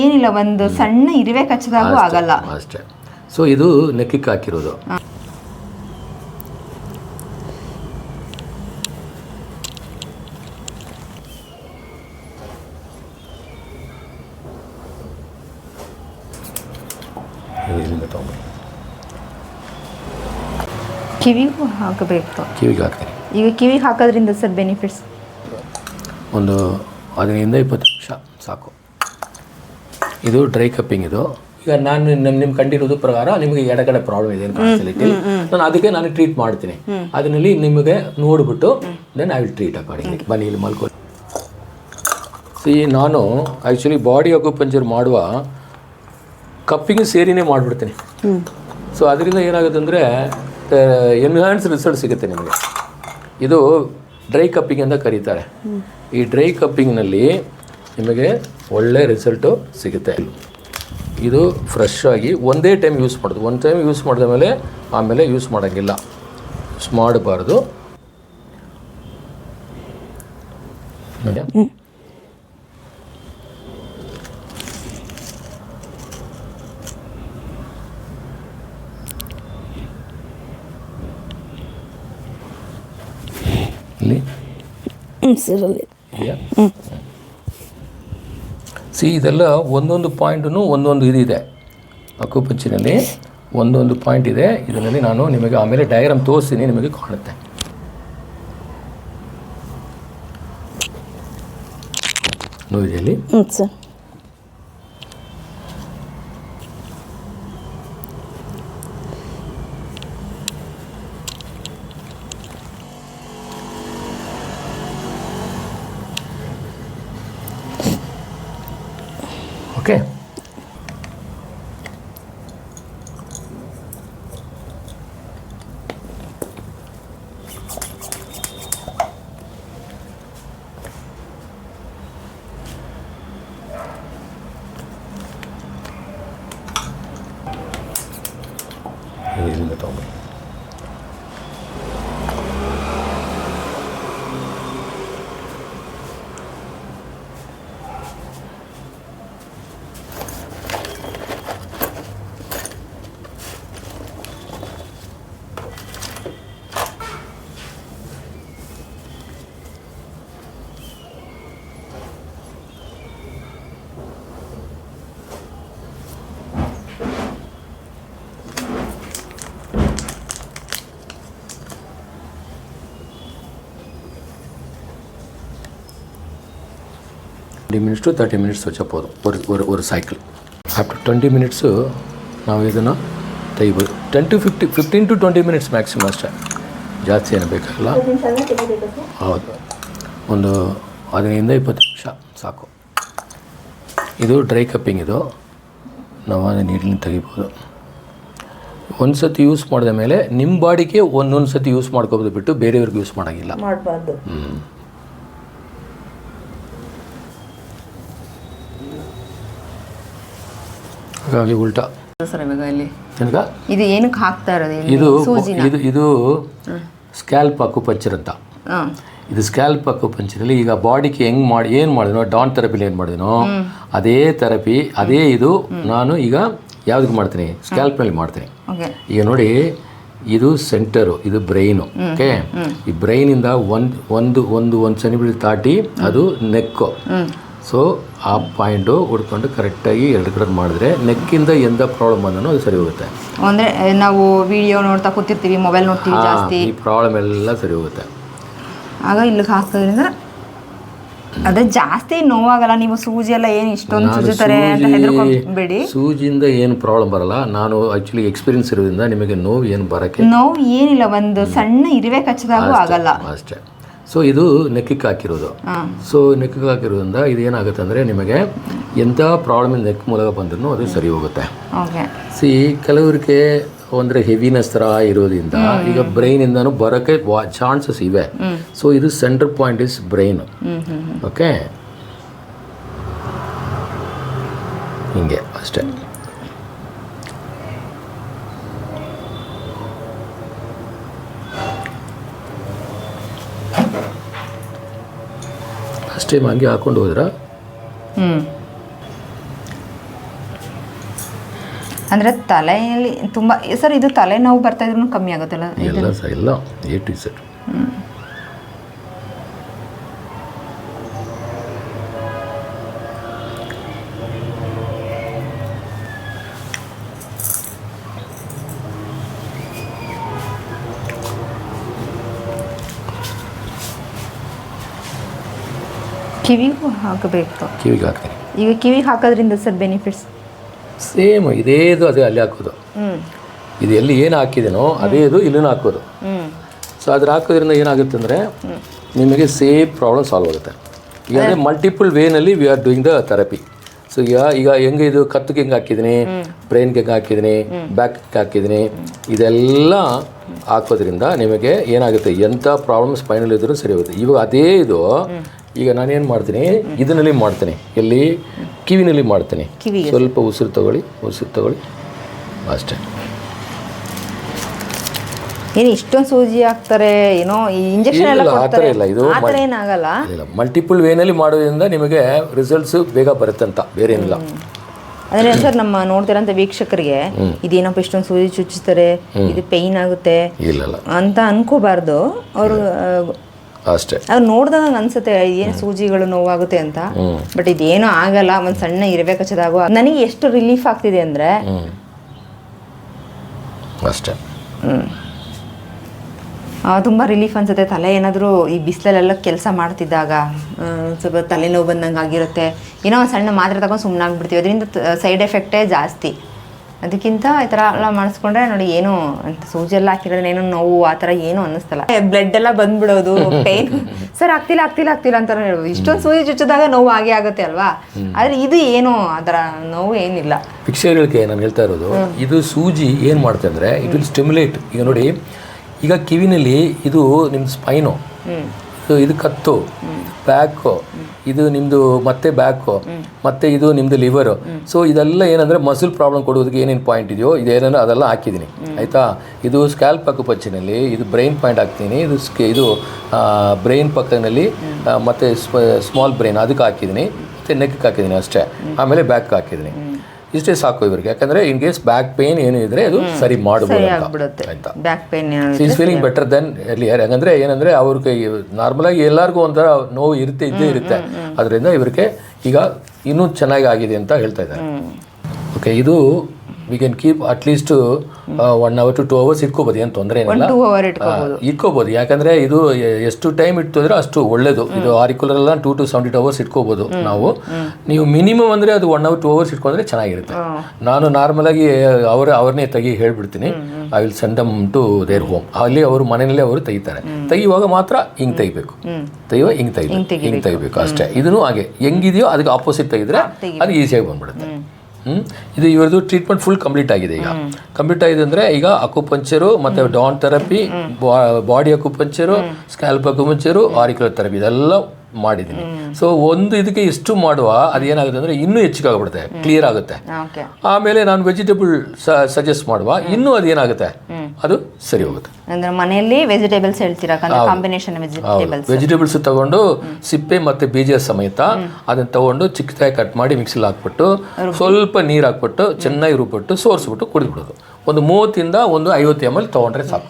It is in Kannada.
ಏನಿಲ್ಲ, ಒಂದು ಸಣ್ಣ ಇರುವೆ ಕಚ್ಚದಾಗೂ ಆಗಲ್ಲ ಅಷ್ಟೇ. ಸೊ ಇದು ನೆಕ್ಕಿಗೆ ಹಾಕಿರೋದು. ಕಿವಿಗೂ ಹಾಕಬೇಕು. ಕಿವಿಗೆ ಹಾಕ್ತೀನಿ. ಈಗ ಕಿವಿಗೆ ಹಾಕೋದ್ರಿಂದ ಸರ್ ಬೆನಿಫಿಟ್ಸ್ ಒಂದು 15-20 ನಿಮಿಷ ಸಾಕು. ಇದು ಡ್ರೈ ಕಪ್ಪಿಂಗ್. ಇದು ಈಗ ನಾನು ನಿಮ್ಮ ಕಂಡಿರೋದು ಪ್ರಕಾರ ನಿಮಗೆ ಎಡಗಡೆ ಪ್ರಾಬ್ಲಮ್ ಇದೆ ನಾನು ಅದಕ್ಕೆ ನಾನು ಟ್ರೀಟ್ ಮಾಡ್ತೀನಿ. ಅದರಲ್ಲಿ ನಿಮಗೆ ನೋಡಿಬಿಟ್ಟು then I will treat accordingly. ಬನ್ನಿ ಇಲ್ಲಿ ಮಲ್ಕೊ. ನಾನು ಆ್ಯಕ್ಚುಲಿ ಬಾಡಿ ಅಕ್ಯುಪಂಕ್ಚರ್ ಮಾಡುವ ಕಪ್ಪಿಗೆ ಸೇರಿನೇ ಮಾಡಿಬಿಡ್ತೀನಿ. ಸೊ ಅದರಿಂದ ಏನಾಗುತ್ತೆ ಅಂದರೆ ಎನ್ಹಾನ್ಸ್ ರಿಸಲ್ಟ್ ಸಿಗುತ್ತೆ ನಿಮಗೆ. ಇದು ಡ್ರೈ ಕಪ್ಪಿಂಗ್ ಅಂತ ಕರೀತಾರೆ. ಈ ಡ್ರೈ ಕಪ್ಪಿಂಗ್ನಲ್ಲಿ ನಿಮಗೆ ಒಳ್ಳೆ ರಿಸಲ್ಟು ಸಿಗುತ್ತೆ. ಇದು ಫ್ರೆಶ್ ಆಗಿ ಒಂದೇ ಟೈಮ್ ಯೂಸ್ ಮಾಡೋದು. ಒಂದು ಟೈಮ್ ಯೂಸ್ ಮಾಡಿದ ಮೇಲೆ ಆಮೇಲೆ ಯೂಸ್ ಮಾಡೋಂಗಿಲ್ಲ, ಯೂಸ್ ಮಾಡಬಾರ್ದು. ಇದೆಲ್ಲ ಒಂದೊಂದು ಪಾಯಿಂಟೂ ಒಂದೊಂದು ಇದಿದೆ. ಅಕ್ಯುಪಂಕ್ಚರಲ್ಲಿ ಒಂದೊಂದು ಪಾಯಿಂಟ್ ಇದೆ. ಇದರಲ್ಲಿ ನಾನು ನಿಮಗೆ ಆಮೇಲೆ ಡಯಾಗ್ರಾಮ್ ತೋರಿಸ್ತೀನಿ, ನಿಮಗೆ ಕಾಣುತ್ತೆ. ನೋವಿದೆಯಲ್ಲಿ ಸರ್. ಓಕೆ. ಇಲ್ಲಿಂದ ತಗೊಂಡು minutes to 30 minutes ವಚ್ಚಬಹುದು ಒಂದು ಸೈಕಲ್. ಆಫ್ಟರ್ 20 ಮಿನಿಟ್ಸು ನಾವು ಇದನ್ನು ತೆಗಿಬೋದು. 15 to 20 ಮಿನಿಟ್ಸ್ ಮ್ಯಾಕ್ಸಿಮಮ್ ಅಷ್ಟೇ, ಜಾಸ್ತಿ ಏನು ಬೇಕಾಗಲ್ಲ. ಹೌದು, ಒಂದು 15-20 ನಿಮಿಷ ಸಾಕು. ಇದು ಡ್ರೈ ಕಪ್ಪಿಂಗ್. ಇದು ನಾವು ನೀರಿನ ತೆಗಿಬೋದು. ಒಂದು ಸತಿ ಯೂಸ್ ಮಾಡಿದ ಮೇಲೆ ನಿಮ್ಮ ಬಾಡಿಗೆ ಒಂದೊಂದು ಸತಿ ಯೂಸ್ ಮಾಡ್ಕೋಬೋದು ಬಿಟ್ಟು ಬೇರೆಯವ್ರಿಗೆ ಯೂಸ್ ಮಾಡೋಂಗಿಲ್ಲ. ಹಾಗಾಗಿ ಉಲ್ಟಾ ಸರ್. ಇವಾಗ ಇಲ್ಲಿ ಇದು ಏನಕ್ಕೆ ಹಾಕ್ತಾ ಇರೋದು? ಇದು ಸ್ಕ್ಯಾಲ್ಪ್ ಅಕ್ಯುಪಂಕ್ಚರ್ ಅಂತ. ಇದು ಸ್ಕ್ಯಾಲ್ಪ್ ಅಕ್ಯುಪಂಕ್ಚರಲ್ಲಿ ಈಗ ಬಾಡಿಗೆ ಏನು ಮಾಡಿದ್ನೋ, ಡಾನ್ ಥೆರಪಿಲಿ ಏನು ಮಾಡಿದ್ನೋ ಅದೇ ಥೆರಪಿ, ಅದೇ ಇದು ನಾನು ಈಗ ಯಾವುದಕ್ಕೆ ಮಾಡ್ತೀನಿ, ಸ್ಕ್ಯಾಲ್ಪ್ನಲ್ಲಿ ಮಾಡ್ತೀನಿ. ಈಗ ನೋಡಿ, ಇದು ಸೆಂಟರು, ಇದು ಬ್ರೈನು. ಓಕೆ, ಈ ಬ್ರೈನಿಂದ ಒಂದು ಸೆಂಟಿಮೀಟರ್ ದಾಟಿ ಅದು ನೆಕ್ಕು. ಸೊ ಆ ಪಾಯಿಂಟು ಹುಡ್ಕೊಂಡು ಕರೆಕ್ಟಾಗಿ ಎರಡು ಕಡೆ ಮಾಡಿದ್ರೆ ನೆಕ್ಕಿಂದ ಎಂಥ ಪ್ರಾಬ್ಲಮ್ ಬಂದನೋ ಅದು ಸರಿ ಹೋಗುತ್ತೆ. ಅಂದರೆ ನಾವು ವಿಡಿಯೋ ನೋಡ್ತಾ ಕೂತಿರ್ತೀವಿ, ಮೊಬೈಲ್ ನೋಡ್ತೀವಿ ಜಾಸ್ತಿ, ಈ ಪ್ರಾಬ್ಲಮ್ ಎಲ್ಲ ಸರಿ ಹೋಗುತ್ತೆ. ಆಗ ಇಲ್ಲಿಗೆ ಹಾಕೋದ್ರಿಂದ ಅದೇ ಜಾಸ್ತಿ ನೋವಾಗಲ್ಲ. ನೀವು ಸೂಜಿ ಎಲ್ಲ ಏನು ಇಷ್ಟೊಂದು ಚುಚ್ಚುತ್ತಾರೆ ಅಂತ ಹೆದರ್ಕೊಬೇಡಿ. ಸೂಜಿಯಿಂದ ಏನು ಪ್ರಾಬ್ಲಮ್ ಬರಲ್ಲ. ನಾನು ಆ್ಯಕ್ಚುಲಿ ಎಕ್ಸ್ಪೀರಿಯನ್ಸ್ ಇರೋದ್ರಿಂದ ನಿಮಗೆ ನೋವು ಏನು ಬರೋಕ್ಕೆ ನೋವು ಏನಿಲ್ಲ, ಒಂದು ಸಣ್ಣ ಇರುವೆ ಕಚ್ಚದಾಗೂ ಆಗಲ್ಲ ಅಷ್ಟೇ. ಸೊ ಇದು ನೆಕ್ಕಿಗೆ ಹಾಕಿರೋದು. ಸೊ ನೆಕ್ಕಿಗೆ ಹಾಕಿರೋದ್ರಿಂದ ಇದು ಏನಾಗುತ್ತೆ ಅಂದರೆ ನಿಮಗೆ ಎಂಥ ಪ್ರಾಬ್ಲಮ್ ನೆಕ್ ಮೂಲಕ ಬಂದ್ರೂ ಅದು ಸರಿ ಹೋಗುತ್ತೆ. ಕೆಲವರಿಗೆ ಅಂದರೆ ಹೆವಿನೆಸ್ ಥರ ಇರೋದ್ರಿಂದ ಈಗ ಬ್ರೈನಿಂದನೂ ಬರೋಕ್ಕೆ ಚಾನ್ಸಸ್ ಇವೆ. ಸೊ ಇದು centre point is brain. Okay, ಹಿಂಗೆ ಅಷ್ಟೇ. ಫಸ್ಟ್ ಟೈಮ್ ಹಂಗೆ ಹಾಕೊಂಡು ಹೋದ್ರೆ ಅಂದರೆ ತಲೆಯಲ್ಲಿ ತುಂಬ ಸರ್ ಇದು ತಲೆನೋವು ಬರ್ತಾ ಇದ್ರೂ ಕಮ್ಮಿ ಆಗುತ್ತಲ್ಲ ಎಲ್ಲ ಸಹ ಎಲ್ಲ A to Z. ಕಿವಿಗೂ ಹಾಕಬೇಕು. ಕಿವಿಗೆ ಹಾಕ್ತೀನಿ. ಈಗ ಕಿವಿಗೆ ಹಾಕೋದ್ರಿಂದ ಸರ್ ಬೆನಿಫಿಟ್ಸ್ ಸೇಮ್ ಇದೇದು ಅದೇ ಅಲ್ಲಿ ಹಾಕೋದು. ಇದು ಎಲ್ಲಿ ಏನು ಹಾಕಿದೇನೋ ಅದೇ ಇದು ಇಲ್ಲೂ ಹಾಕೋದು. ಸೊ ಅದ್ರ ಹಾಕೋದ್ರಿಂದ ಏನಾಗುತ್ತೆ ಅಂದರೆ ನಿಮಗೆ ಸೇಮ್ ಪ್ರಾಬ್ಲಮ್ ಸಾಲ್ವ್ ಆಗುತ್ತೆ. ಈಗ ಅಂದರೆ ಮಲ್ಟಿಪಲ್ ವೇನಲ್ಲಿ we are doing the therapy. So ಈಗ ಹೆಂಗೆ ಇದು ಕತ್ತಿಗೆ ಹೆಂಗೆ ಹಾಕಿದ್ದೀನಿ, ಬ್ರೈನ್ಗೆ ಹೆಂಗೆ ಹಾಕಿದ್ದೀನಿ, ಬ್ಯಾಕ್ಗೆ ಹಾಕಿದ್ದೀನಿ, ಇದೆಲ್ಲ ಹಾಕೋದ್ರಿಂದ ನಿಮಗೆ ಏನಾಗುತ್ತೆ, ಎಂಥ ಪ್ರಾಬ್ಲಮ್ ಸ್ಪೈನಲ್ ಇದ್ರೂ ಸರಿ ಹೋಗುತ್ತೆ. ಇವಾಗ ಅದೇ ಇದು ಈಗ ನಾನೇನು ಮಾಡ್ತೀನಿ, ಇದರಲ್ಲಿ ಮಾಡ್ತೀನಿ, ಎಲ್ಲಿ ಕಿವಿನಲ್ಲಿ ಮಾಡ್ತೀನಿ. ಸ್ವಲ್ಪ ಉಸಿರು ತಗೊಳ್ಳಿ ಅಷ್ಟೇ. ಏನು ಇಷ್ಟೊಂದು ಸೂಜಿ ಹಾಕ್ತಾರೆ, ಏನೋ ಇಂಜೆಕ್ಷನ್ ಎಲ್ಲ ಕೊಡ್ತಾರೆ, ಇಲ್ಲ ಇದು ಆ ಥರ ಏನಾಗಲ್ಲ. ಮಲ್ಟಿಪಲ್ ವೇನಲ್ಲಿ ಮಾಡೋದ್ರಿಂದ ನಿಮಗೆ ರಿಸಲ್ಟ್ಸ್ ಬೇಗ ಬರುತ್ತಂತ, ಬೇರೆ ಏನಿಲ್ಲ. ಅಂದರೆ ಸರ್ ನಮ್ಮ ನೋಡ್ತಿರೋಂಥ ವೀಕ್ಷಕರಿಗೆ ಇದೇನಪ್ಪ ಇಷ್ಟೊಂದು ಸೂಜಿ ಚುಚ್ಚುತ್ತಾರೆ, ಇದು ಪೇಯ್ನ್ ಆಗುತ್ತೆ ಅಂತ ಅನ್ಕೋಬಾರ್ದು. ಅವರು ಅಷ್ಟೇ ಅವ್ರು ನೋಡಿದಾಗ ಅನ್ಸುತ್ತೆ ಏನು ಸೂಜಿಗಳು ನೋವಾಗುತ್ತೆ ಅಂತ, ಬಟ್ ಇದೇನೂ ಆಗಲ್ಲ. ಒಂದು ಸಣ್ಣ ಇರವೆ ಕಚ್ಚದಾಗೋ ನನಗೆ ಎಷ್ಟು ರಿಲೀಫ್ ಆಗ್ತಿದೆ ಅಂದರೆ ಅಷ್ಟೇ. ತುಂಬ ರಿಲೀಫ್ ಅನ್ಸುತ್ತೆ. ತಲೆ ಏನಾದರೂ ಈ ಬಿಸಿಲಲ್ಲೆಲ್ಲ ಕೆಲಸ ಮಾಡ್ತಿದ್ದಾಗ ಸ್ವಲ್ಪ ತಲೆನೋವು ಬಂದಂಗೆ ಆಗಿರುತ್ತೆ, ಏನೋ ಒಂದು ಸಣ್ಣ ಮಾತ್ರೆ ತಗೊಂಡು ಸುಮ್ಮನೆ ಆಗ್ಬಿಡ್ತೀವಿ, ಅದರಿಂದ ಸೈಡ್ ಎಫೆಕ್ಟೇ ಜಾಸ್ತಿ. ಅದಕ್ಕಿಂತ ಈ ಥರ ಎಲ್ಲ ಮಾಡಿಸ್ಕೊಂಡ್ರೆ ನೋಡಿ, ಏನು ಅಂತ ಸೂಜಿ ಎಲ್ಲ ಹಾಕಿರೋದ್ರೆ ಏನೋ ನೋವು ಆ ಥರ ಏನೂ ಅನ್ನಿಸ್ತಲ್ಲ. ಬ್ಲಡ್ ಎಲ್ಲ ಬಂದ್ಬಿಡೋದು, ಪೇನ್ ಸರ್ ಆಗ್ತಿಲ್ಲ ಅಂತಾನೆ ಹೇಳ್ಬೋದು. ಇಷ್ಟೊಂದು ಸೂಜಿ ಚುಚ್ಚಿದಾಗ ನೋವು ಆಗೇ ಆಗುತ್ತೆ ಅಲ್ವಾ, ಆದರೆ ಇದು ಏನು ಆ ಥರ ನೋವು ಏನಿಲ್ಲ. ವೀಕ್ಷಕರಿಗೆ ನಾನು ಹೇಳ್ತಾ ಇರೋದು, ಇದು ಸೂಜಿ ಏನು ಮಾಡುತ್ತೆ ಅಂದರೆ ಇಟ್ ವಿಲ್ ಸ್ಟಿಮ್ಯುಲೇಟ್. ಈಗ ನೋಡಿ, ಈಗ ಕಿವಿನಲ್ಲಿ ಇದು ನಿಮ್ಮ ಸ್ಪೈನು, ಇದು ಕತ್ತು, ಬ್ಯಾಕು, ಇದು ನಿಮ್ಮದು ಮತ್ತೆ ಬ್ಯಾಕು, ಮತ್ತು ಇದು ನಿಮ್ಮದು ಲಿವರು. ಸೊ ಇದೆಲ್ಲ ಏನಂದರೆ ಮಸಲ್ ಪ್ರಾಬ್ಲಮ್ ಕೊಡೋದಕ್ಕೆ ಏನೇನು ಪಾಯಿಂಟ್ ಇದೆಯೋ ಇದೇನಂದ್ರೆ ಅದೆಲ್ಲ ಹಾಕಿದ್ದೀನಿ, ಆಯಿತಾ. ಇದು ಸ್ಕ್ಯಾಲ್ಪ್ ಅಕ್ಯುಪಂಕ್ಚರ್ನಲ್ಲಿ ಇದು ಬ್ರೈನ್ ಪಾಯಿಂಟ್ ಹಾಕ್ತೀನಿ, ಇದು ಬ್ರೈನ್ ಪಕ್ಕದಲ್ಲಿ ಮತ್ತು ಸ್ಮಾಲ್ ಬ್ರೈನ್ ಅದಕ್ಕೆ ಹಾಕಿದ್ದೀನಿ, ಮತ್ತು ನೆಕ್ಗೆ ಹಾಕಿದ್ದೀನಿ ಅಷ್ಟೇ. ಆಮೇಲೆ ಬ್ಯಾಕ್ ಹಾಕಿದ್ದೀನಿ. ಇಷ್ಟೇ ಸಾಕು ಇವರಿಗೆ, ಯಾಕಂದರೆ ಇನ್ ಕೇಸ್ ಬ್ಯಾಕ್ ಪೇನ್ ಏನು ಇದ್ದರೆ ಅದು ಸರಿ ಮಾಡ್ಬೋದು ಆಯಿತಾ. Back pain is feeling better than earlier. ಯಾಕಂದರೆ ಏನಂದರೆ ಅವ್ರಿಗೆ ನಾರ್ಮಲಾಗಿ ಎಲ್ಲರಿಗೂ ಒಂಥರ ನೋವು ಇದ್ದೇ ಇರುತ್ತೆ. ಅದರಿಂದ ಇವರಿಗೆ ಈಗ ಇನ್ನೂ ಚೆನ್ನಾಗಿ ಆಗಿದೆ ಅಂತ ಹೇಳ್ತಾ ಇದ್ದಾರೆ. ಓಕೆ, ಇದು we can keep at least 1 hour to 2 hours ಇಟ್ಕೋಬೋದು, ಏನು ತೊಂದರೆ ಏನಿಲ್ಲ, ಇಟ್ಕೋಬೋದು. ಯಾಕಂದರೆ ಇದು ಎಷ್ಟು ಟೈಮ್ ಇಟ್ಟಿದ್ರೆ ಅಷ್ಟು ಒಳ್ಳೇದು. ಇದು ಆರಿಕ್ಯುಲರ್ ಎಲ್ಲ 2 to 70 hours ಇಟ್ಕೋಬೋದು ನಾವು. ನೀವು ಮಿನಿಮಮ್ ಅಂದರೆ ಅದು 1 hour 2 hours ಇಟ್ಕೊಂಡ್ರೆ ಚೆನ್ನಾಗಿರುತ್ತೆ. ನಾನು ನಾರ್ಮಲಾಗಿ ಅವ್ರನ್ನೇ ಹೇಳ್ಬಿಡ್ತೀನಿ, I will send them to their home. ಅಲ್ಲಿ ಅವರು ಮನೆಯಲ್ಲೇ ಅವರು ತೆಗಿತಾರೆ. ತೆಗಿಯುವಾಗ ಮಾತ್ರ ಹಿಂಗೆ ತೆಗಿಬೇಕು, ಹಿಂಗೆ ತೆಗಿಬೇಕು ಅಷ್ಟೇ. ಇದನ್ನು ಹಾಗೆ ಹೆಂಗಿದೆಯೋ ಅದಕ್ಕೆ ಆಪೋಸಿಟ್ ತೆಗೆದ್ರೆ ಅದು ಈಸಿಯಾಗಿ ಬಂದ್ಬಿಡುತ್ತೆ. ಇದು ಇವ್ರದ್ದು ಟ್ರೀಟ್ಮೆಂಟ್ ಫುಲ್ ಕಂಪ್ಲೀಟ್ ಆಗಿದೆ. ಈಗ ಕಂಪ್ಲೀಟ್ ಆಗಿದೆ ಅಂದರೆ ಈಗ ಅಕ್ಯುಪಂಕ್ಚರು ಮತ್ತು Dorn therapy, body acupuncture, scalp acupuncture, auricular therapy ಇದೆಲ್ಲ ಮಾಡಿದ್ದೀನಿ. ಸೊ ಒಂದು ಇದಕ್ಕೆ ಎಷ್ಟು ಮಾಡುವ ಅದೇನಾಗುತ್ತೆ ಅಂದರೆ ಇನ್ನೂ ಹೆಚ್ಚಿಗೆ ಆಗಿಬಿಡುತ್ತೆ, ಕ್ಲಿಯರ್ ಆಗುತ್ತೆ. ಆಮೇಲೆ ನಾನು ವೆಜಿಟೇಬಲ್ ಸಜೆಸ್ಟ್ ಮಾಡುವ, ಇನ್ನೂ ಅದೇನಾಗುತ್ತೆ ಅದು ಸರಿ ಹೋಗುತ್ತೆ. ಅಂದ್ರೆ ಮನೆಯಲ್ಲಿ ವೆಜಿಟೇಬಲ್ಸ್ ಹೇಳ್ತೀರಾ, ಕಾಂಬಿನೇಷನ್ ವೆಜಿಟೇಬಲ್ಸ್ ತಗೊಂಡು ಸಿಪ್ಪೆ ಮತ್ತು ಬೀಜ ಸಮೇತ ಅದನ್ನು ತಗೊಂಡು ಚಿಕ್ಕದಾಗಿ ಕಟ್ ಮಾಡಿ ಮಿಕ್ಸಿಲಿ ಹಾಕ್ಬಿಟ್ಟು ಸ್ವಲ್ಪ ನೀರು ಹಾಕ್ಬಿಟ್ಟು ಚೆನ್ನಾಗಿ ರುಬ್ಬಿಟ್ಟು ಸೋರಿಸ್ಬಿಟ್ಟು ಕುಡಿದ್ಬಿಡೋದು. ಒಂದು 30 ಇಂದ 50 ml ತೊಗೊಂಡ್ರೆ ಸಾಕು.